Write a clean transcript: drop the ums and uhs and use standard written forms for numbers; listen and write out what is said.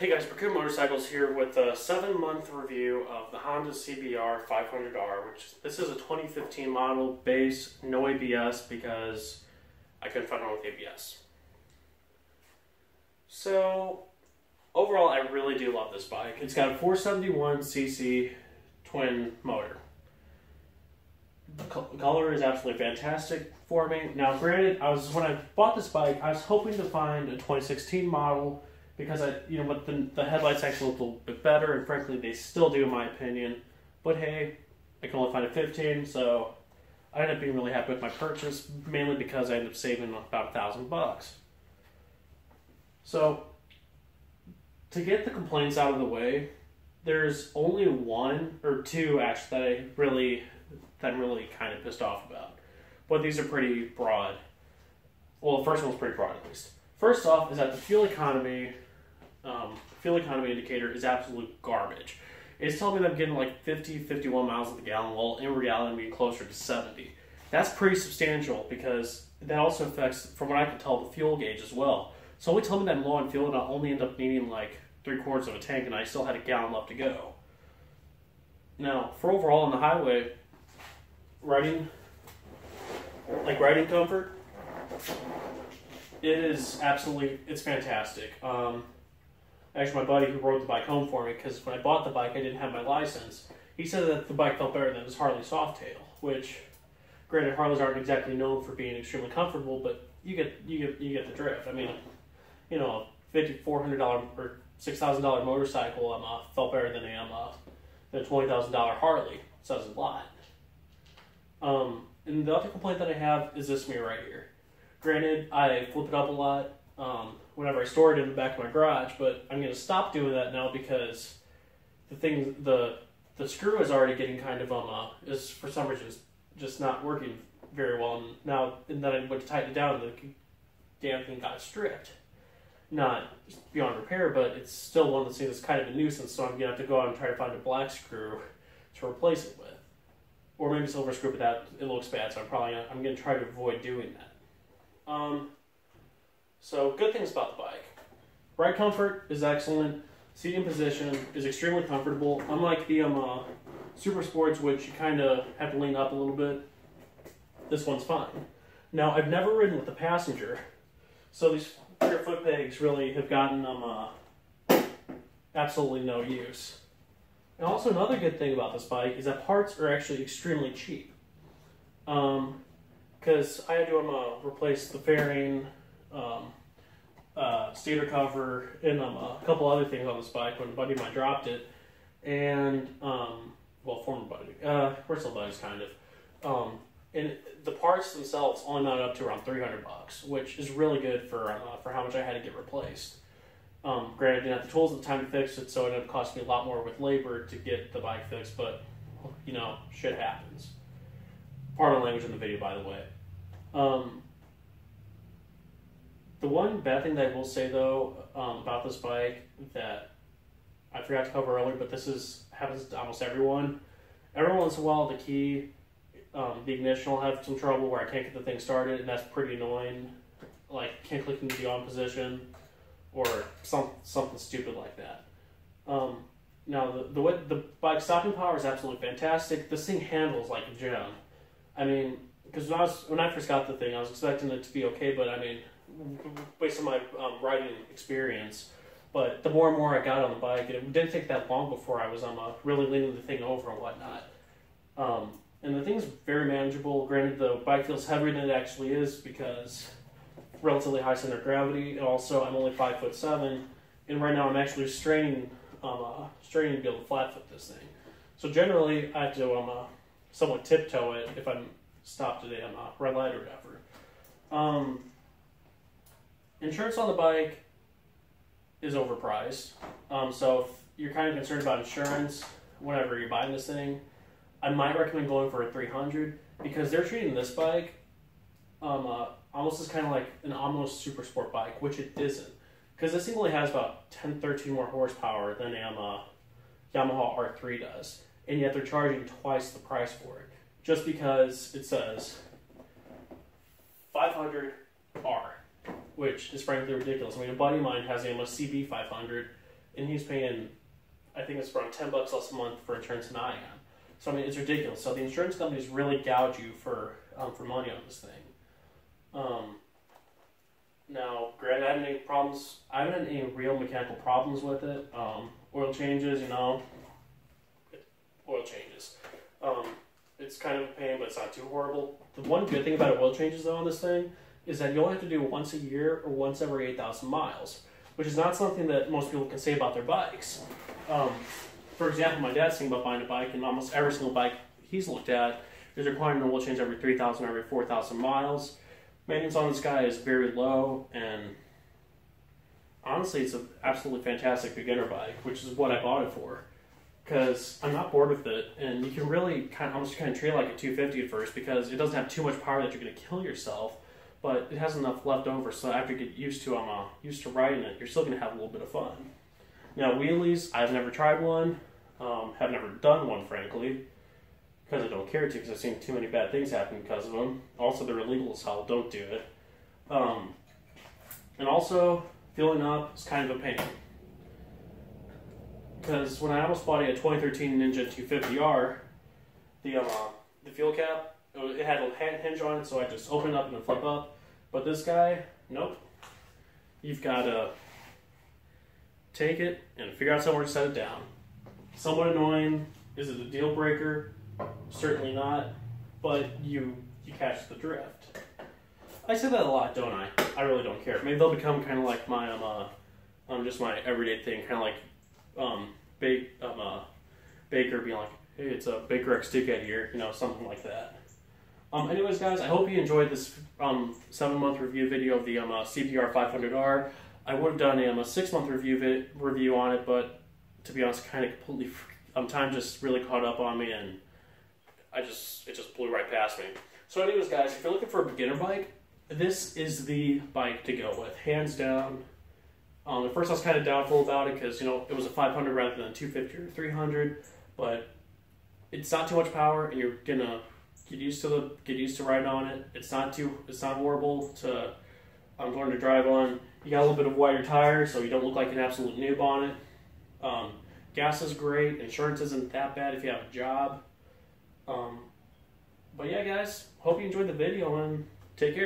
Hey guys, Brooklyn Motorcycles here with a 7-month review of the Honda CBR500R, which this is a 2015 model, base, no ABS because I couldn't find one with ABS. So overall, I really do love this bike. It's got a 471cc twin motor. The color is absolutely fantastic for me. Now, granted, when I bought this bike, I was hoping to find a 2016 model. Because but the headlights actually look a little bit better, and frankly, they still do in my opinion. But hey, I can only find a 15, so I ended up being really happy with my purchase, mainly because I ended up saving about $1,000. So, to get the complaints out of the way, there's only one or two actually that I'm really kind of pissed off about. But these are pretty broad. Well, the first one's pretty broad at least. First off is that the fuel economy indicator is absolute garbage. It's telling me that I'm getting like 50, 51 miles of the gallon, while in reality I'm getting closer to 70. That's pretty substantial because that also affects, from what I can tell, the fuel gauge as well. So only tell me that I'm low on fuel and I'll only end up needing like 3/4 of a tank and I still had a gallon left to go. Now, for overall on the highway, riding comfort, it's fantastic. Actually, my buddy who rode the bike home for me, because when I bought the bike, I didn't have my license. He said that the bike felt better than his Harley Softail, which, granted, Harleys aren't exactly known for being extremely comfortable, but you get the drift. I mean, a $5,400 or $6,000 motorcycle felt better than a $20,000 Harley. Says a lot. And the other complaint that I have is this mirror right here. Granted, I flip it up a lot whenever I store it in the back of my garage, but I'm going to stop doing that now because the screw is already getting kind of is for some reason just not working very well. And then I went to tighten it down, and the damn thing got stripped. Not beyond repair, but it's still one of those things that's kind of a nuisance. So I'm going to have to go out and try to find a black screw to replace it with, or maybe silver screw, but that it looks bad. So I'm going to try to avoid doing that. So good things about the bike. Ride comfort is excellent. Seating position is extremely comfortable. Unlike the Super Sports, which you kind of have to lean up a little bit, this one's fine. Now, I've never ridden with a passenger, so these rear foot pegs really have gotten absolutely no use. And also another good thing about this bike is that parts are actually extremely cheap. Because I had to replace the fairing, stator cover, and a couple other things on this bike when a buddy of mine dropped it. And, former buddy. We're still buddies, kind of. And the parts themselves only mounted up to around $300, which is really good for how much I had to get replaced. Granted, I didn't have the tools at the time to fix it, so it ended up costing me a lot more with labor to get the bike fixed, but, shit happens. Pardon language in the video, by the way. The one bad thing that I will say, though, about this bike that I forgot to cover earlier, but happens to almost everyone. Every once in a while, the key, the ignition will have some trouble where I can't get the thing started, and that's pretty annoying. Like, can't click into the on position, or something stupid like that. Now, the bike stopping power is absolutely fantastic. This thing handles like a gem. I mean, because when I first got the thing, I was expecting it to be okay, but I mean, based on my riding experience, but the more and more I got on the bike, it didn't take that long before I was really leaning the thing over and whatnot. And the thing's very manageable. Granted, the bike feels heavier than it actually is because relatively high center of gravity, and also I'm only 5'7", and right now I'm actually straining to be able to flat foot this thing. So generally, I have to somewhat tiptoe it if I'm stopped at a red light or whatever. Insurance on the bike is overpriced. So if you're kind of concerned about insurance whenever you're buying this thing, I might recommend going for a 300 because they're treating this bike almost as kind of like an almost super sport bike, which it isn't. Because this thing only has about 10, 13 more horsepower than a Yamaha R3 does. And yet they're charging twice the price for it. Just because it says 500R, which is frankly ridiculous. I mean, a buddy of mine has a CB500, and he's paying, I think it's around $10 less a month for insurance than I am. So I mean, it's ridiculous. So the insurance companies really gouge you for money on this thing. Now, granted, I haven't had any problems. I haven't had any real mechanical problems with it. Oil changes, oil changes. It's kind of a pain, but it's not too horrible. The one good thing about oil changes, though, on this thing is that you only have to do once a year or once every 8,000 miles, which is not something that most people can say about their bikes. For example, my dad's thinking about buying a bike, and almost every single bike he's looked at is requiring an oil change every 3,000 or every 4,000 miles. Maintenance on this guy is very low, and honestly, it's an absolutely fantastic beginner bike, which is what I bought it for. Because I'm not bored with it, and you can really almost treat it like a 250 at first, because it doesn't have too much power that you're going to kill yourself, but it has enough left over, so after you get used to riding it, you're still going to have a little bit of fun. Now, wheelies, I've never tried one, have never done one, frankly, because I don't care to, because I've seen too many bad things happen because of them. Also, they're illegal as hell, don't do it. And also, fueling up is kind of a pain. Because when I almost bought a 2013 Ninja 250R, the fuel cap, it had a hinge on it, so I just open it up and then flip up. But this guy, nope. You've got to take it and figure out somewhere to set it down. Somewhat annoying. Is it a deal breaker? Certainly not. But you catch the drift. I say that a lot, don't I? I really don't care. Maybe they'll become kind of like my just my everyday thing, kind of like Baker being like, hey, it's a Baker X Dickhead here, something like that. Anyways, guys, I hope you enjoyed this 7-month review video of the CBR500R. I would have done a 6-month review on it, but to be honest, kind of completely, time just really caught up on me, and it just blew right past me. So anyways, guys, if you're looking for a beginner bike, this is the bike to go with, hands down. At first I was kind of doubtful about it because, it was a 500 rather than a 250 or 300, but it's not too much power, and you're gonna get used to riding on it. It's not horrible to learn to drive on. You got a little bit of wider tires, so you don't look like an absolute noob on it. Gas is great. Insurance isn't that bad if you have a job. But yeah, guys, hope you enjoyed the video, and take care.